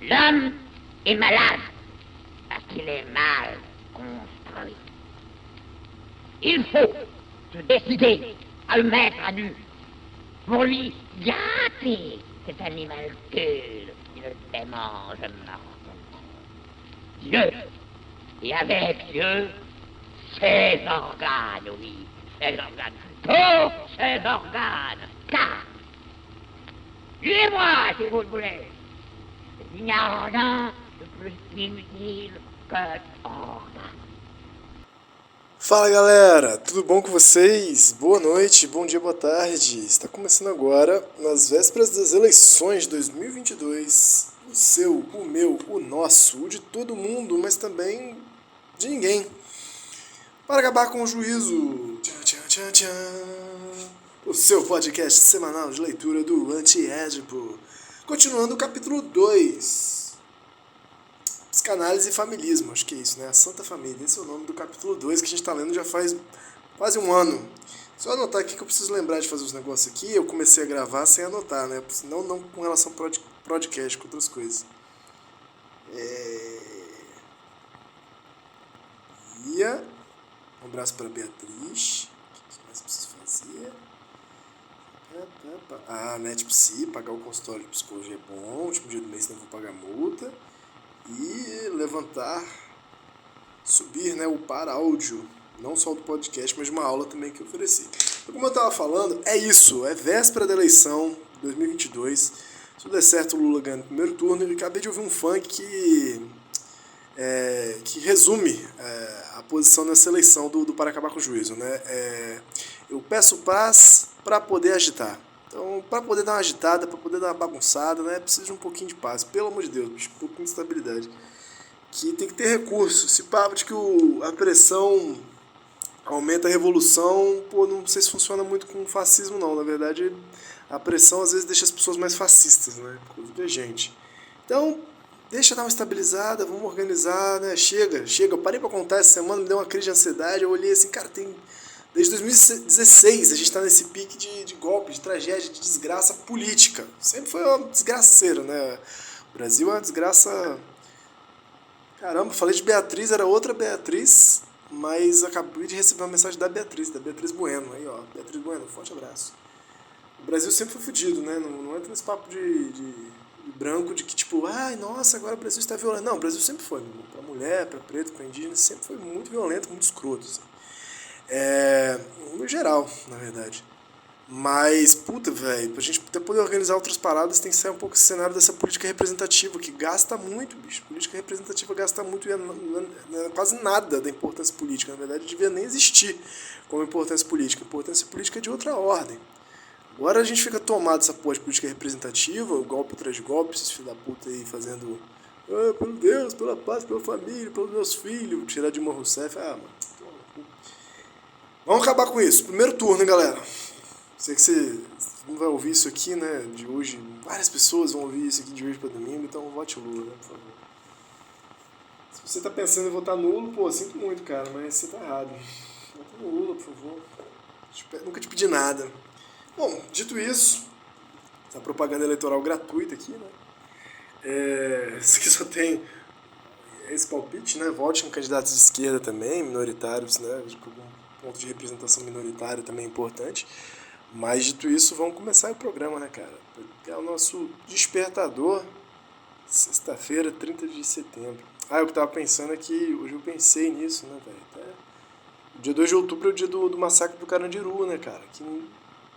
L'homme est malade parce qu'il est mal construit. Il faut se décider à le mettre à nu pour lui gâter cet animal qui ne démange mortellement. Dieu, et avec Dieu, ses organes, oui, ses organes, tous ses organes, car, suivez-moi si vous le voulez, il n'y a rien de plus inutile que organe. Fala galera, tudo bom com vocês? Boa noite, bom dia, boa tarde. Está começando agora, nas vésperas das eleições de 2022, o seu, o meu, o nosso, o de todo mundo, mas também de ninguém. Para acabar com o juízo, tchan, tchan, tchan, tchan, o seu podcast semanal de leitura do Anti-Édipo. Continuando o capítulo 2. Psicanálise e familismo, acho que é isso, né? A Santa Família, esse é o nome do capítulo 2 que a gente está lendo já faz quase um ano. Só anotar aqui que eu preciso lembrar de fazer os negócios aqui, eu comecei a gravar sem anotar, né? Não com relação ao podcast, com outras coisas. Um abraço para Beatriz. O que mais eu preciso fazer? NetPsi, pagar o consultório de psicologia é bom, último dia do mês não vou pagar multa. E subir, né, upar áudio, não só do podcast, mas de uma aula também que eu ofereci. Então, como eu estava falando, é isso, é véspera da eleição de 2022. Se tudo der certo, o Lula ganha no primeiro turno. E acabei de ouvir um funk que resume a posição nessa eleição do Para Acabar com o Juízo, né? Eu peço paz para poder agitar. Então, para poder dar uma agitada, para poder dar uma bagunçada, né, precisa de um pouquinho de paz. Pelo amor de Deus, bicho, um pouquinho de estabilidade. Que tem que ter recurso. Se papo de que a pressão aumenta a revolução, não sei se funciona muito com o fascismo, não. Na verdade, a pressão às vezes deixa as pessoas mais fascistas, né? Inclusive a gente. Então, deixa dar uma estabilizada, vamos organizar, né? Chega. Eu parei para contar essa semana, me deu uma crise de ansiedade, eu olhei assim, cara, desde 2016 a gente está nesse pique de golpe, de tragédia, de desgraça política. Sempre foi uma desgraceira, né? O Brasil é uma desgraça. Caramba, falei de Beatriz, era outra Beatriz, mas acabei de receber uma mensagem da Beatriz Bueno. Aí, ó, Beatriz Bueno, forte abraço. O Brasil sempre foi fodido, né? Não entra nesse papo de branco de que, tipo, ai, nossa, agora o Brasil está violento. Não, o Brasil sempre foi. Pra mulher, pra preto, pra indígena, sempre foi muito violento, muito escroto, assim. No geral, na verdade. Mas, puta, velho, pra gente até poder organizar outras paradas, tem que sair um pouco esse cenário dessa política representativa, que gasta muito, bicho. Política representativa gasta muito e é quase nada da importância política. Na verdade, devia nem existir como importância política. A importância política é de outra ordem. Agora a gente fica tomado essa porra de política representativa, golpe atrás de golpe, esses filhos da puta aí fazendo pelo Deus, pela paz, pela família, pelos meus filhos, tirar Dilma Rousseff. Mano. Vamos acabar com isso. Primeiro turno, hein, galera? Sei que você não vai ouvir isso aqui, né, de hoje. Várias pessoas vão ouvir isso aqui de hoje para domingo, então vote Lula, né, por favor. Se você tá pensando em votar nulo, pô, sinto muito, cara, mas você tá errado. Vota no Lula, por favor. Nunca te pedi nada. Bom, dito isso, essa propaganda eleitoral gratuita aqui, né? Isso aqui só tem esse palpite, né? Vote em candidatos de esquerda também, minoritários, né? Ponto de representação minoritária também é importante. Mas, dito isso, vamos começar o programa, né, cara? É o nosso despertador, sexta-feira, 30 de setembro. Eu que tava pensando é que hoje eu pensei nisso, né, velho? O dia 2 de outubro é o dia do massacre do Carandiru, né, cara? Que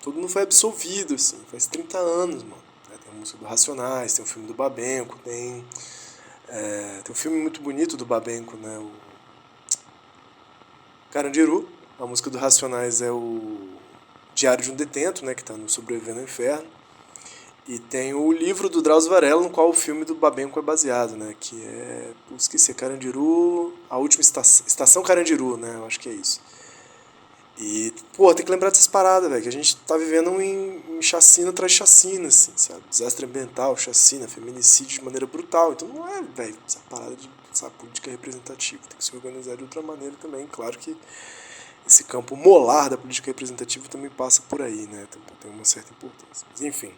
todo mundo foi absolvido, assim, faz 30 anos, mano. Tem a música do Racionais, tem o filme do Babenco, tem um filme muito bonito do Babenco, né? O Carandiru. A música do Racionais é o Diário de um Detento, né, que está no Sobrevivendo ao Inferno. E tem o livro do Drauzio Varela, no qual o filme do Babenco é baseado, né, que é, esqueci, Carandiru, a última estação Carandiru, né, eu acho que é isso. E, tem que lembrar dessas paradas, velho, que a gente tá vivendo em chacina atrás de chacina, assim, sabe? Desastre ambiental, chacina, feminicídio de maneira brutal. Então não é, velho, essa parada essa política representativa. Tem que se organizar de outra maneira também. Claro que esse campo molar da política representativa também passa por aí, né? Tem uma certa importância. Mas, enfim.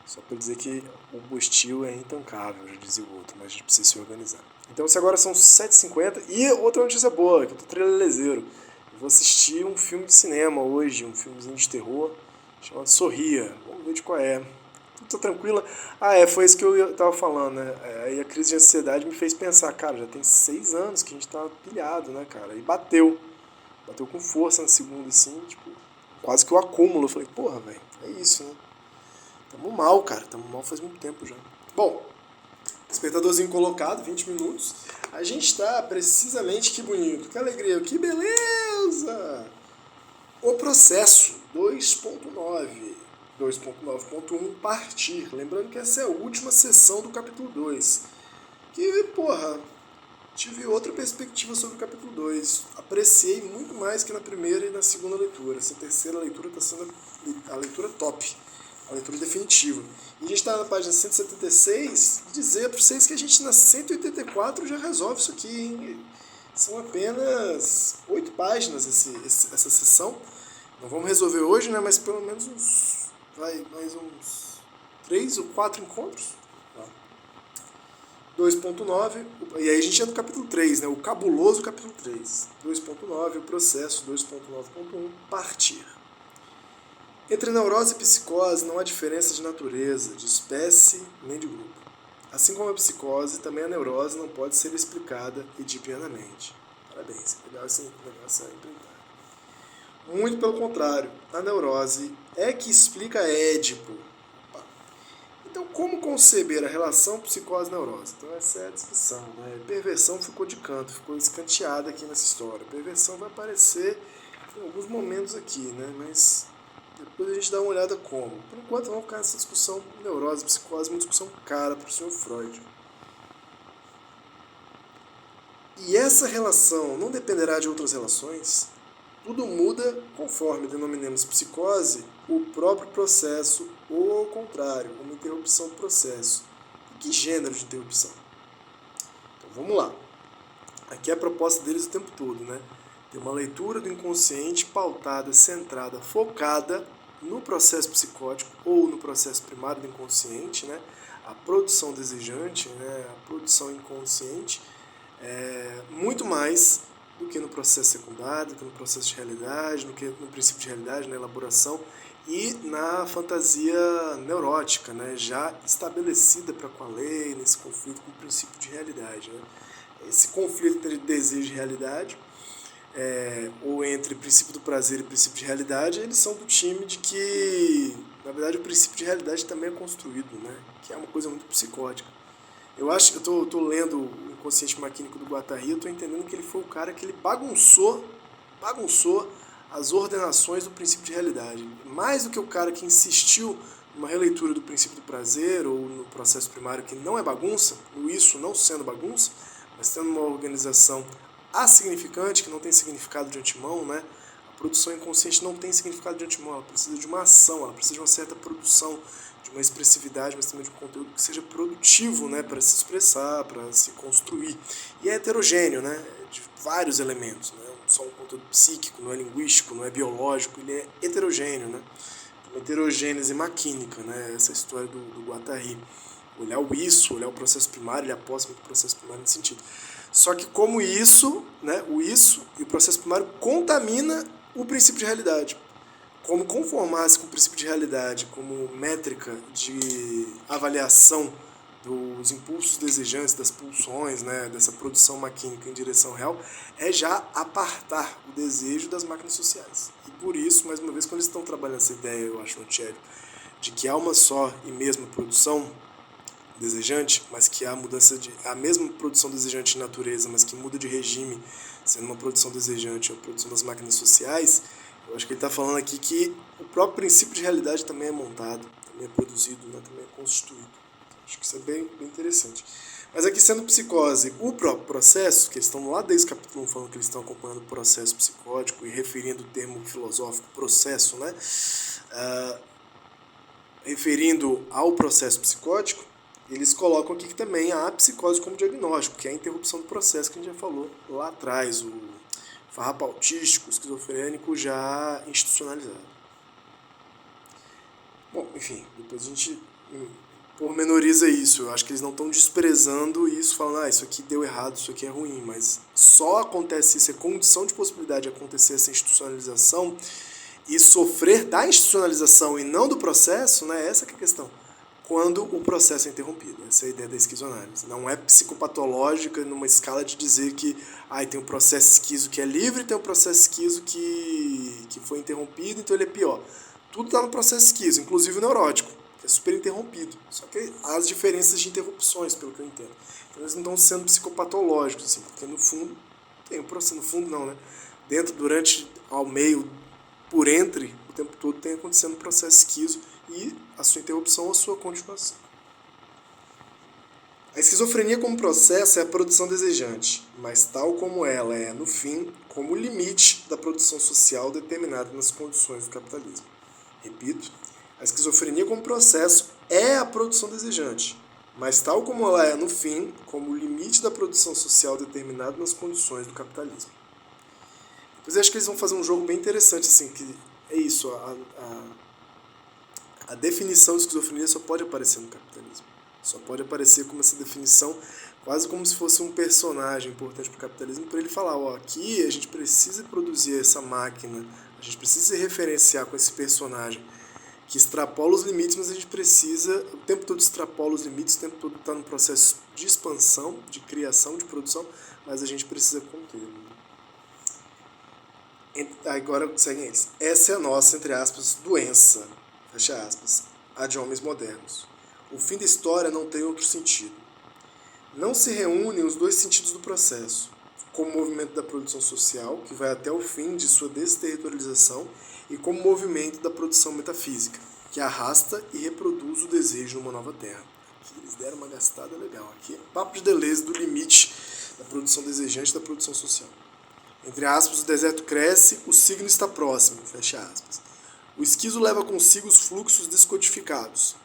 Só para dizer que o Bostil é intancável, já dizia o outro, mas a gente precisa se organizar. Então, se agora são 7h50, e outra notícia boa, que eu tô trelelezeiro. Eu vou assistir um filme de cinema hoje, um filmezinho de terror, chamado Sorria. Vamos ver de qual é. Tudo tá tranquila. Foi isso que eu tava falando, né? Aí a crise de ansiedade me fez pensar, cara, já tem 6 anos que a gente tá pilhado, né, cara? E bateu. Bateu com força na segunda, assim, tipo, quase que o acúmulo. Eu falei, porra, velho, é isso, né? Tamo mal, cara. Tamo mal faz muito tempo já. Bom, despertadorzinho colocado, 20 minutos. A gente tá precisamente, que bonito, que alegria, que beleza! O processo 2.9. 2.9.1 partir. Lembrando que essa é a última sessão do capítulo 2. Que, porra, tive outra perspectiva sobre o capítulo 2. Apreciei muito mais que na primeira e na segunda leitura. Essa terceira leitura está sendo a leitura top. A leitura definitiva. E a gente está na página 176, dizer para vocês que a gente na 184 já resolve isso aqui, hein? São apenas 8 páginas essa sessão. Não vamos resolver hoje, né? Mas pelo menos mais uns 3 ou 4 encontros. 2.9, e aí a gente entra no capítulo 3, né? O cabuloso capítulo 3. 2.9, o processo 2.9.1, partir. Entre neurose e psicose não há diferença de natureza, de espécie nem de grupo. Assim como a psicose, também a neurose não pode ser explicada edipianamente. Parabéns, legal esse negócio implementado. Muito pelo contrário, a neurose é que explica Édipo. Então, como conceber a relação psicose-neurose? Então, essa é a discussão, né? Perversão ficou de canto, ficou escanteada aqui nessa história. Perversão vai aparecer em alguns momentos aqui, né? Mas depois a gente dá uma olhada como. Por enquanto, vamos ficar nessa discussão neurose, psicose, uma discussão cara para o Sr. Freud. E essa relação não dependerá de outras relações? Tudo muda conforme denominemos psicose o próprio processo ou, ao contrário, uma interrupção do processo. E que gênero de interrupção? Então vamos lá. Aqui é a proposta deles o tempo todo, né? Ter uma leitura do inconsciente pautada, centrada, focada no processo psicótico ou no processo primário do inconsciente, né? A produção desejante, né? A produção inconsciente, muito mais do que no processo secundário, do que no processo de realidade, do que no princípio de realidade, na elaboração e na fantasia neurótica, né, já estabelecida para com a lei, nesse conflito com o princípio de realidade. Né. Esse conflito entre desejo e realidade, ou entre princípio do prazer e princípio de realidade, eles são do time de que, na verdade, o princípio de realidade também é construído, né, que é uma coisa muito psicótica. Eu tô lendo o Inconsciente Maquínico do Guattari, eu tô entendendo que ele foi o cara que ele bagunçou as ordenações do princípio de realidade. Mais do que o cara que insistiu numa releitura do princípio do prazer ou no processo primário que não é bagunça, no isso não sendo bagunça, mas tendo uma organização assignificante, que não tem significado de antemão, né? A produção inconsciente não tem significado de antemão, ela precisa de uma ação, ela precisa de uma certa produção, de uma expressividade, mas também de um conteúdo que seja produtivo, né, para se expressar, para se construir. E é heterogêneo, né, de vários elementos, né, só um conteúdo psíquico, não é linguístico, não é biológico, ele é heterogêneo, né, uma heterogênese maquínica, né, essa história do Guattari. Olhar o isso, olhar o processo primário, ele aposta muito no processo primário nesse sentido. Só que como isso, né, o isso e o processo primário contamina o princípio de realidade. Como conformar-se com o princípio de realidade como métrica de avaliação dos impulsos desejantes, das pulsões, né, dessa produção maquínica em direção real, é já apartar o desejo das máquinas sociais. E por isso, mais uma vez, quando eles estão trabalhando essa ideia, eu acho, no Tchélio, de que há uma só e mesma produção desejante, mas que há mudança a mesma produção desejante de natureza, mas que muda de regime, sendo uma produção desejante ou a produção das máquinas sociais. Eu acho que ele está falando aqui que o próprio princípio de realidade também é montado, também é produzido, né, também é constituído. Acho que isso é bem interessante. Mas aqui, sendo psicose o próprio processo, que eles estão lá desde o capítulo 1 falando que eles estão acompanhando o processo psicótico e referindo o termo filosófico processo, né, referindo ao processo psicótico, eles colocam aqui que também há a psicose como diagnóstico, que é a interrupção do processo que a gente já falou lá atrás, o farrapo autístico, esquizofrênico já institucionalizado. Bom, enfim, depois a gente pormenoriza isso. Eu acho que eles não estão desprezando isso, falando, isso aqui deu errado, isso aqui é ruim, mas só acontece isso, é condição de possibilidade de acontecer essa institucionalização e sofrer da institucionalização e não do processo, né? Essa que é a questão. Quando o processo é interrompido. Essa é a ideia da esquizoanálise. Não é psicopatológica numa escala de dizer que tem um processo esquizo que é livre e tem um processo esquizo que foi interrompido, então ele é pior. Tudo está no processo esquizo, inclusive o neurótico, que é super interrompido. Só que há as diferenças de interrupções, pelo que eu entendo. Então eles não estão sendo psicopatológicos, assim, porque no fundo, tem um processo, no fundo não, né? Dentro, durante, ao meio, por entre, o tempo todo tem acontecendo um processo esquizo e a sua interrupção ou a sua continuação. A esquizofrenia como processo é a produção desejante, mas tal como ela é, no fim, como o limite da produção social determinada nas condições do capitalismo. Repito, a esquizofrenia como processo é a produção desejante, mas tal como ela é, no fim, como o limite da produção social determinada nas condições do capitalismo. Depois eu acho que eles vão fazer um jogo bem interessante, assim, que é isso, a definição de esquizofrenia só pode aparecer no capitalismo. Só pode aparecer como essa definição, quase como se fosse um personagem importante para o capitalismo, para ele falar, aqui a gente precisa produzir essa máquina, a gente precisa se referenciar com esse personagem que extrapola os limites, mas a gente precisa, o tempo todo extrapola os limites, o tempo todo está no processo de expansão, de criação, de produção, mas a gente precisa conter. Agora seguem eles. Essa é a nossa, entre aspas, doença, fecha aspas, a de homens modernos. O fim da história não tem outro sentido. Não se reúnem os dois sentidos do processo, como o movimento da produção social, que vai até o fim de sua desterritorialização, e como o movimento da produção metafísica, que arrasta e reproduz o desejo numa nova terra. Aqui eles deram uma gastada legal. Aqui é papo de Deleuze do limite da produção desejante e da produção social. Entre aspas, o deserto cresce, o signo está próximo, fecha aspas. O esquizo leva consigo os fluxos descodificados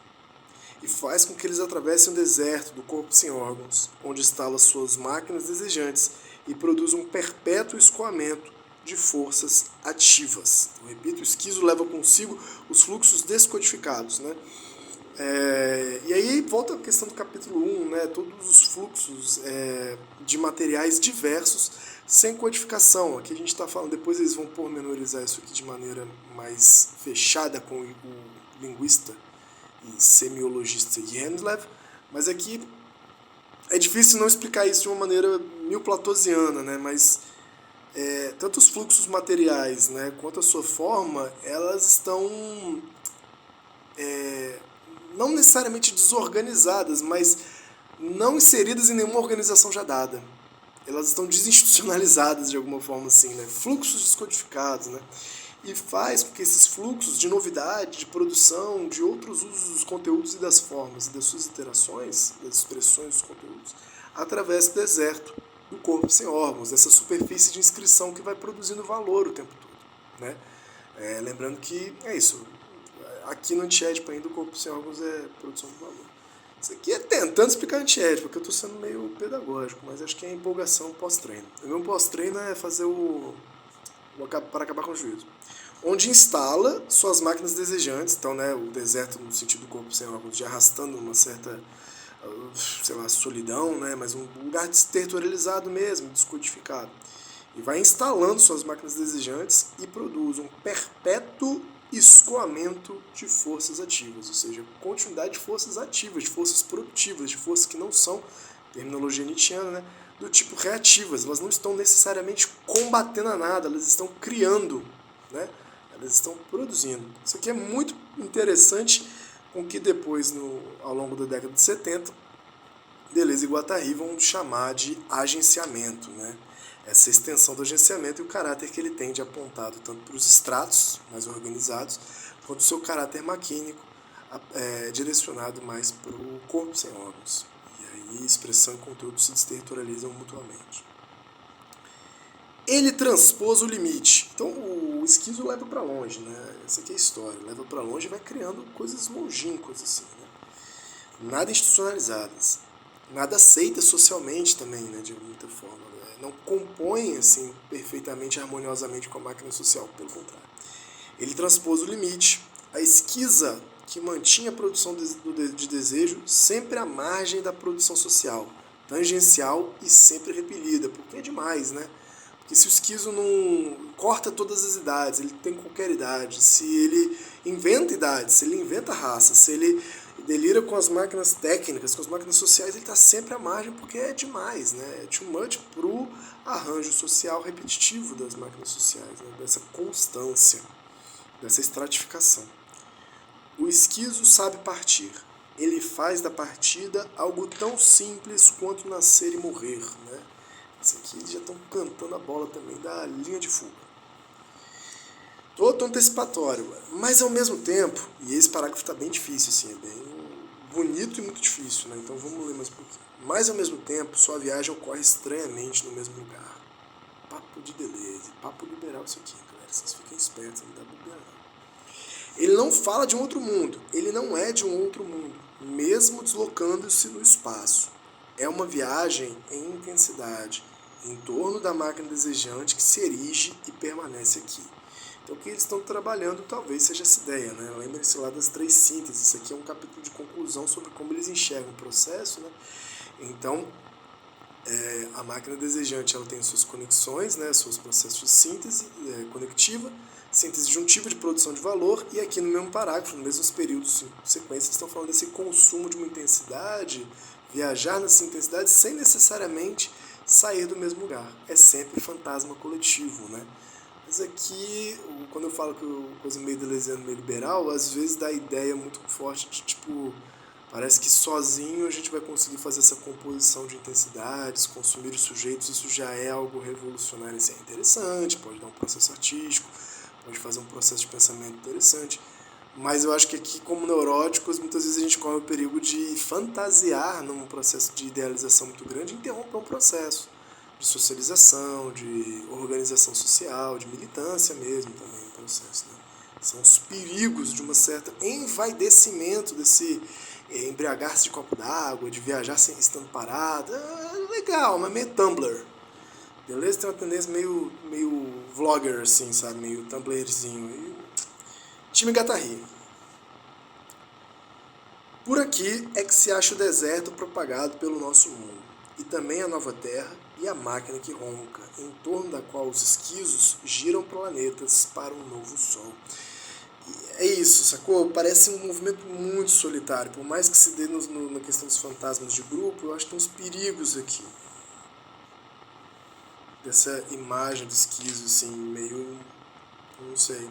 e faz com que eles atravessem o deserto do corpo sem órgãos, onde instala suas máquinas desejantes e produz um perpétuo escoamento de forças ativas. Então, repito, o esquizo leva consigo os fluxos descodificados, né? E aí volta a questão do capítulo 1, né? Todos os fluxos de materiais diversos sem codificação. Aqui a gente está falando, depois eles vão pormenorizar isso aqui de maneira mais fechada com o linguista e semiologista Jenslev, mas aqui é difícil não explicar isso de uma maneira neoplatosiana, né? Mas tanto os fluxos materiais, né, quanto a sua forma, elas estão não necessariamente desorganizadas, mas não inseridas em nenhuma organização já dada. Elas estão desinstitucionalizadas de alguma forma, assim, né? Fluxos descodificados, né? E faz com que esses fluxos de novidade, de produção, de outros usos dos conteúdos e das formas, e das suas interações, das expressões dos conteúdos, atravesse o deserto do corpo sem órgãos, dessa superfície de inscrição que vai produzindo valor o tempo todo, né? Lembrando que é isso, aqui no antiédipo ainda o corpo sem órgãos é produção de valor. Isso aqui é tentando explicar antiédipo, porque eu estou sendo meio pedagógico, mas acho que é empolgação pós-treino. O meu pós-treino é fazer para acabar com o juízo. Onde instala suas máquinas desejantes, então, né, o deserto no sentido do corpo sem órgãos, de arrastando uma certa, sei lá, solidão, né, mas um lugar desterritorializado mesmo, descodificado. E vai instalando suas máquinas desejantes e produz um perpétuo escoamento de forças ativas, ou seja, continuidade de forças ativas, de forças produtivas, de forças que não são, terminologia nietzschiana, né, do tipo reativas. Elas não estão necessariamente combatendo a nada, elas estão criando, né, elas estão produzindo. Isso aqui é muito interessante, com que depois, ao longo da década de 70, Deleuze e Guattari vão chamar de agenciamento, né? Essa extensão do agenciamento e o caráter que ele tem de apontado tanto para os estratos mais organizados, quanto o seu caráter maquínico, direcionado mais para o corpo sem órgãos. E aí expressão e conteúdo se desterritorializam mutuamente. Ele transpôs o limite. Então o esquizo leva para longe, né? Essa aqui é a história. Leva para longe e vai criando coisas longínquas, assim, né? Nada institucionalizadas. Nada aceitas socialmente também, né? De muita forma. Não compõem assim, perfeitamente, harmoniosamente com a máquina social, pelo contrário. Ele transpôs o limite. A esquiza que mantinha a produção de desejo sempre à margem da produção social, tangencial e sempre repelida, porque é demais, né? Porque se o esquizo não corta todas as idades, ele tem qualquer idade, se ele inventa idades, se ele inventa raça, se ele delira com as máquinas técnicas, com as máquinas sociais, ele está sempre à margem porque é demais, né? É too much pro arranjo social repetitivo das máquinas sociais, né? Dessa constância, dessa estratificação. O esquizo sabe partir. Ele faz da partida algo tão simples quanto nascer e morrer, né? Isso aqui eles já estão cantando a bola também da linha de fuga. Todo antecipatório, mas ao mesmo tempo, e esse parágrafo está bem difícil, assim, é bem bonito e muito difícil, né? Então vamos ler mais um pouquinho. Mas ao mesmo tempo, sua viagem ocorre estranhamente no mesmo lugar. Papo de Deleuze, papo liberal isso aqui, galera. Vocês fiquem espertos, não dá bobeira não. Ele não fala de um outro mundo, ele não é de um outro mundo, mesmo deslocando-se no espaço. É uma viagem em intensidade, em torno da máquina desejante que se erige e permanece aqui. Então o que eles estão trabalhando talvez seja essa ideia, né? Lembrem-se lá das 3 sínteses, isso aqui é um capítulo de conclusão sobre como eles enxergam o processo, né? Então, a máquina desejante ela tem suas conexões, né? Seus processos de síntese conectiva, síntese juntiva de produção de valor, e aqui no mesmo parágrafo, nos mesmos períodos em sequência, estão falando desse consumo de uma intensidade, viajar nessa intensidade sem necessariamente sair do mesmo lugar. É sempre fantasma coletivo, né? Mas aqui, quando eu falo que coisa meio deleuziana, meio liberal, às vezes dá a ideia muito forte de tipo, parece que sozinho a gente vai conseguir fazer essa composição de intensidades, consumir os sujeitos, isso já é algo revolucionário, assim, é interessante, pode dar um processo artístico, pode fazer um processo de pensamento interessante, mas eu acho que aqui, como neuróticos, muitas vezes a gente corre o perigo de fantasiar num processo de idealização muito grande e interromper um processo de socialização, de organização social, de militância mesmo também no processo, né? São os perigos de uma certa envaidecimento desse embriagar-se de copo d'água, de viajar sem estando parado. Legal, mas meio Tumblr. Beleza? Tem uma tendência meio vlogger, assim, sabe? Meio Tumblrzinho. E time gatarrinho. Por aqui é que se acha o deserto propagado pelo nosso mundo, e também a nova terra e a máquina que ronca, em torno da qual os esquizos giram planetas para um novo sol. É isso, sacou? Parece um movimento muito solitário. Por mais que se dê na questão dos fantasmas de grupo, eu acho que tem uns perigos aqui. Dessa imagem do esquizo, assim, meio... não sei.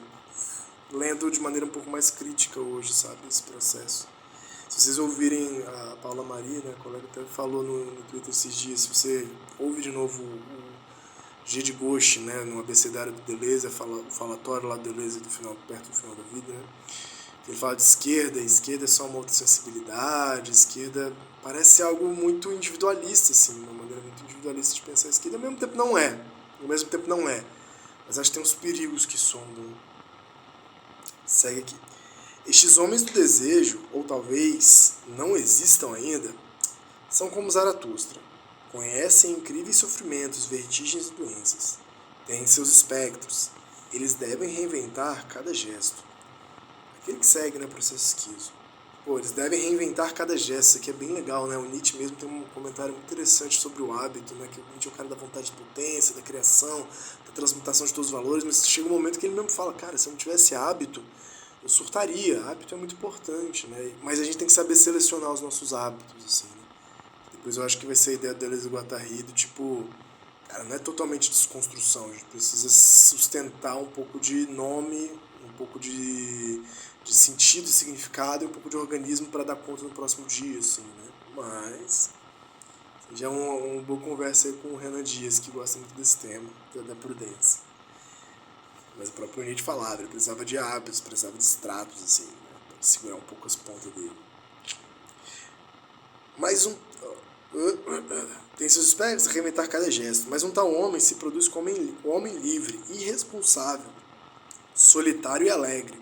Lendo de maneira um pouco mais crítica hoje, sabe? Esse processo. Se vocês ouvirem a Paula Maria, né, a colega até falou no Twitter esses dias, se você ouve de novo o G de Ghost, né, no abecedário do Deleuze, o falatório lá do Deleuze perto do final da vida, né, ele fala de esquerda, e esquerda é só uma outra sensibilidade, esquerda parece algo muito individualista, assim, uma maneira muito individualista de pensar a esquerda, ao mesmo tempo não é, mas acho que tem uns perigos que sondam. Segue aqui. Estes homens do desejo, ou talvez não existam ainda, são como Zaratustra. Conhecem incríveis sofrimentos, vertigens e doenças. Têm seus espectros. Eles devem reinventar cada gesto. Aquele que segue, né, processo esquizo. Pô, eles devem reinventar cada gesto. Isso aqui é bem legal, né? O Nietzsche mesmo tem um comentário muito interessante sobre o hábito, né? Que o Nietzsche é o cara da vontade de potência, da criação, da transmutação de todos os valores, mas chega um momento que ele mesmo fala, cara, se eu não tivesse hábito, eu surtaria. Hábito é muito importante, né? Mas a gente tem que saber selecionar os nossos hábitos, assim, né? Depois eu acho que vai ser a ideia da Deleuze e Guattari do tipo, cara, não é totalmente desconstrução, a gente precisa sustentar um pouco de nome, um pouco de sentido e significado e um pouco de organismo para dar conta no próximo dia, assim, né? Mas já é uma boa conversa aí com o Renan Dias, que gosta muito desse tema, da prudência. Mas o próprio Nietzsche falava, ele precisava de hábitos, precisava de estratos, assim, né, para segurar um pouco as pontas dele. Tem seus espécies a reinventar cada gesto, mas um tal homem se produz como homem livre, irresponsável, solitário e alegre,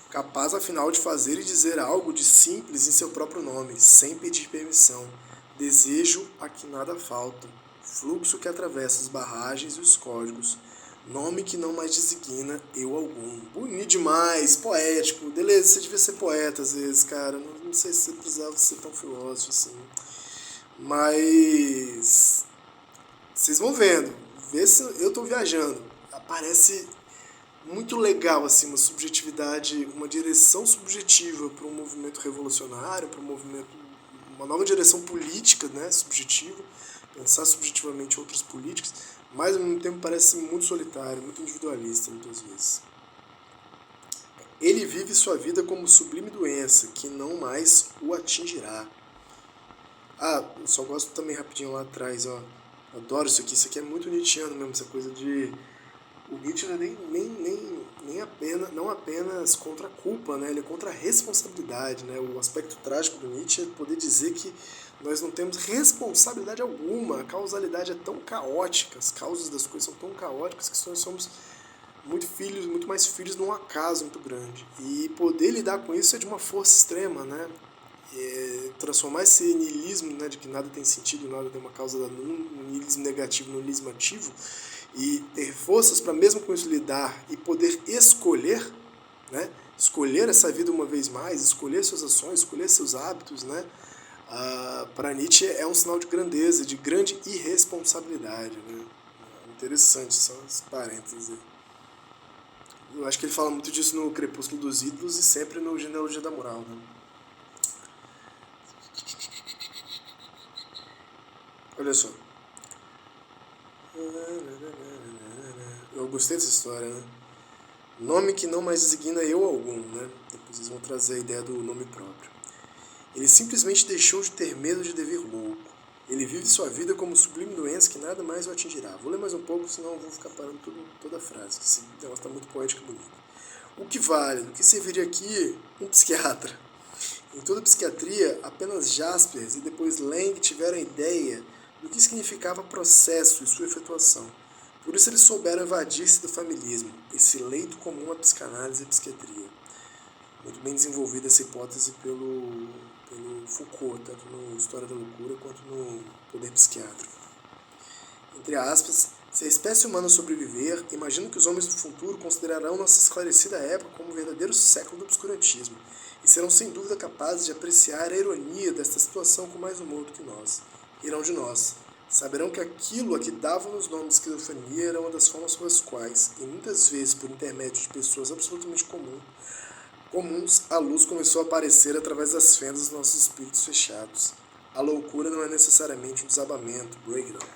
capaz afinal de fazer e dizer algo de simples em seu próprio nome, sem pedir permissão, desejo a que nada falta, fluxo que atravessa as barragens e os códigos, Nome que não mais designa eu algum. Bonito demais, poético. Beleza, você devia ser poeta às vezes, cara. Não sei se você precisava ser tão filósofo assim. Mas vocês vão vendo. Vê se eu tô viajando. Parece muito legal assim, uma subjetividade, uma direção subjetiva para um movimento revolucionário, para um movimento, uma nova direção política, né, subjetiva, pensar subjetivamente outras políticas, mas ao mesmo tempo parece muito solitário, muito individualista muitas vezes. Ele vive sua vida como sublime doença que não mais o atingirá. Eu só gosto também rapidinho lá atrás, ó. Adoro isso aqui é muito nietzschiano mesmo, essa coisa de o Nietzsche não é não apenas contra a culpa, né? Ele é contra a responsabilidade. Né? O aspecto trágico do Nietzsche é poder dizer que nós não temos responsabilidade alguma, a causalidade é tão caótica, as causas das coisas são tão caóticas que nós somos muito mais filhos de um acaso muito grande. E poder lidar com isso é de uma força extrema, né? Transformar esse niilismo, né, de que nada tem sentido, nada tem uma causa, no niilismo negativo, no niilismo ativo, e ter forças para mesmo com isso lidar e poder escolher, né, escolher essa vida uma vez mais, escolher suas ações, escolher seus hábitos, né, para Nietzsche é um sinal de grandeza, de grande irresponsabilidade, né. Interessante, são os parênteses aí. Eu acho que ele fala muito disso no Crepúsculo dos Ídolos e sempre no Genealogia da Moral, né. Olha só. Eu gostei dessa história, né? Nome que não mais designa eu algum, né? Depois eles vão trazer a ideia do nome próprio. Ele simplesmente deixou de ter medo de dever louco. Ele vive sua vida como sublime doença que nada mais o atingirá. Vou ler mais um pouco, senão eu vou ficar parando toda a frase. Esse negócio está muito poético e bonito. O que vale? Do que serviria aqui um psiquiatra? Em toda a psiquiatria, apenas Jaspers e depois Lang tiveram a ideia do que significava processo e sua efetuação. Por isso eles souberam evadir-se do familismo, esse leito comum à psicanálise e à psiquiatria. Muito bem desenvolvida essa hipótese pelo Foucault, tanto no História da Loucura quanto no Poder Psiquiátrico. Entre aspas, se a espécie humana sobreviver, imagino que os homens do futuro considerarão nossa esclarecida época como um verdadeiro século do obscurantismo, e serão sem dúvida capazes de apreciar a ironia desta situação com mais humor do que nós. Irão de nós. Saberão que aquilo a que davam os nomes de esquizofrenia era uma das formas pelas quais, e muitas vezes por intermédio de pessoas absolutamente comuns, a luz começou a aparecer através das fendas dos nossos espíritos fechados. A loucura não é necessariamente um desabamento, breakdown.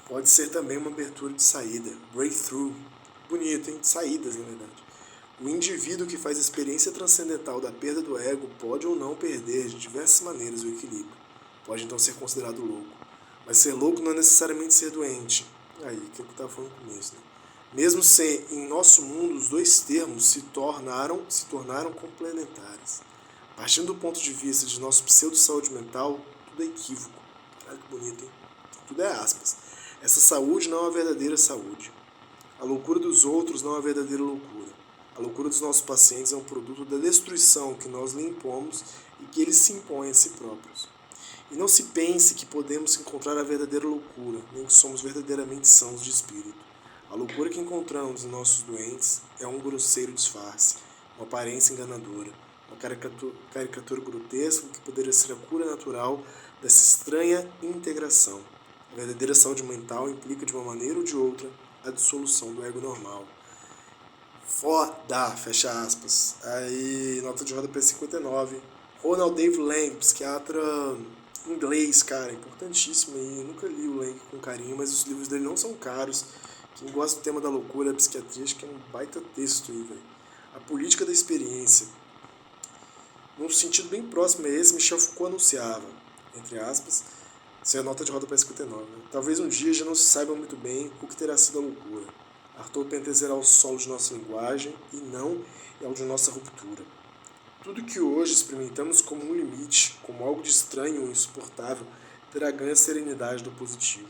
Pode ser também uma abertura de saída, breakthrough. Bonito, hein? Saídas, na verdade. O indivíduo que faz a experiência transcendental da perda do ego pode ou não perder de diversas maneiras o equilíbrio. Pode então ser considerado louco. Mas ser louco não é necessariamente ser doente. Aí, que eu estava falando no começo, né? Mesmo se em nosso mundo os dois termos se tornaram complementares. Partindo do ponto de vista de nosso pseudo-saúde mental, tudo é equívoco. Caralho, que bonito, hein? Tudo é aspas. Essa saúde não é uma verdadeira saúde. A loucura dos outros não é uma verdadeira loucura. A loucura dos nossos pacientes é um produto da destruição que nós lhe impomos e que eles se impõem a si próprios. E não se pense que podemos encontrar a verdadeira loucura, nem que somos verdadeiramente sãos de espírito. A loucura que encontramos em nossos doentes é um grosseiro disfarce, uma aparência enganadora, uma caricatura grotesca que poderia ser a cura natural dessa estranha integração. A verdadeira saúde mental implica, de uma maneira ou de outra, a dissolução do ego normal. Foda, fecha aspas. Aí, nota de rodapé 59. Ronald Dave Lang, psiquiatra inglês, cara, importantíssimo aí. Eu nunca li o Lang com carinho, mas os livros dele não são caros. Quem gosta do tema da loucura, da psiquiatria, acho que é um baita texto aí, velho. A política da experiência. Num sentido bem próximo a esse, Michel Foucault anunciava, entre aspas, essa é a nota de rodapé 59. Né? Talvez um dia já não se saiba muito bem o que terá sido a loucura. Arthur pertencerá ao solo de nossa linguagem e não ao de nossa ruptura. Tudo que hoje experimentamos como um limite, como algo de estranho ou insuportável, terá ganho a serenidade do positivo.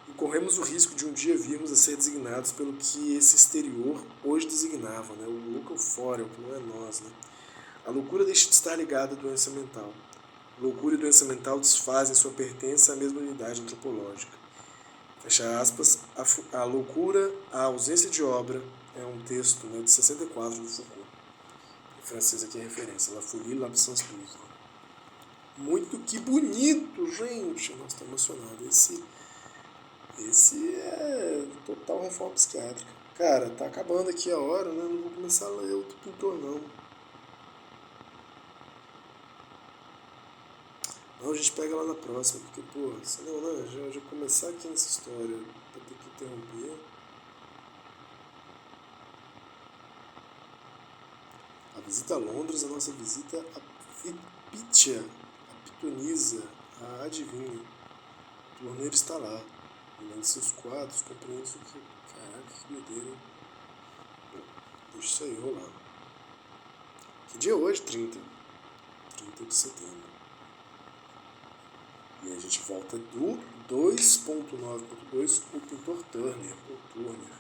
E corremos o risco de um dia virmos a ser designados pelo que esse exterior hoje designava, né? O louco fora, o que não é nós. Né? A loucura deixa de estar ligada à doença mental. Loucura e doença mental desfazem sua pertença à mesma unidade antropológica. fecha aspas, a loucura, a ausência de obra, é um texto, né, de 64 do Foucault. Em francês aqui é referência, La Folie, l'absence d'œuvre. Muito que bonito, gente! Nossa, tô emocionado. Esse é total reforma psiquiátrica. Cara, tá acabando aqui a hora, né? Não vou começar a ler outro pintor, não. Não, a gente pega lá na próxima, porque, pô, senão, né? Já começar aqui nessa história, pra ter que interromper. A visita a Londres, a nossa visita a Pitia, a Pitonisa, a adivinha. O torneiro está lá, olhando seus quadros, compreende isso aqui. Caraca, que doideira, hein? Bom, deixa isso aí rolar. Que dia é hoje? 30 de setembro. E a gente volta do 2.9.2, o pintor Turner, ou Turner.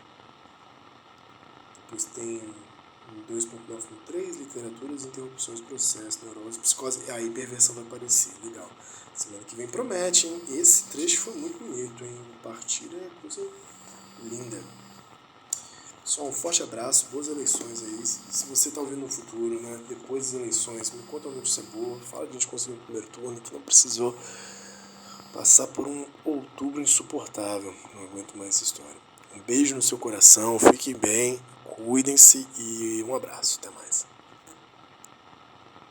Depois tem 2.9.3, literaturas, interrupções, processos, neurose, psicose. Aí perversão vai aparecer, legal. Semana que vem promete, hein? Esse trecho foi muito bonito, hein? Partilha é coisa linda. Só um forte abraço, boas eleições aí. Se você está ouvindo no futuro, né? Depois das eleições, me conta uma notícia boa. Fala que a gente conseguiu o primeiro turno, que não precisou passar por um outubro insuportável. Não aguento mais essa história. Um beijo no seu coração, fiquem bem, cuidem-se e um abraço. Até mais.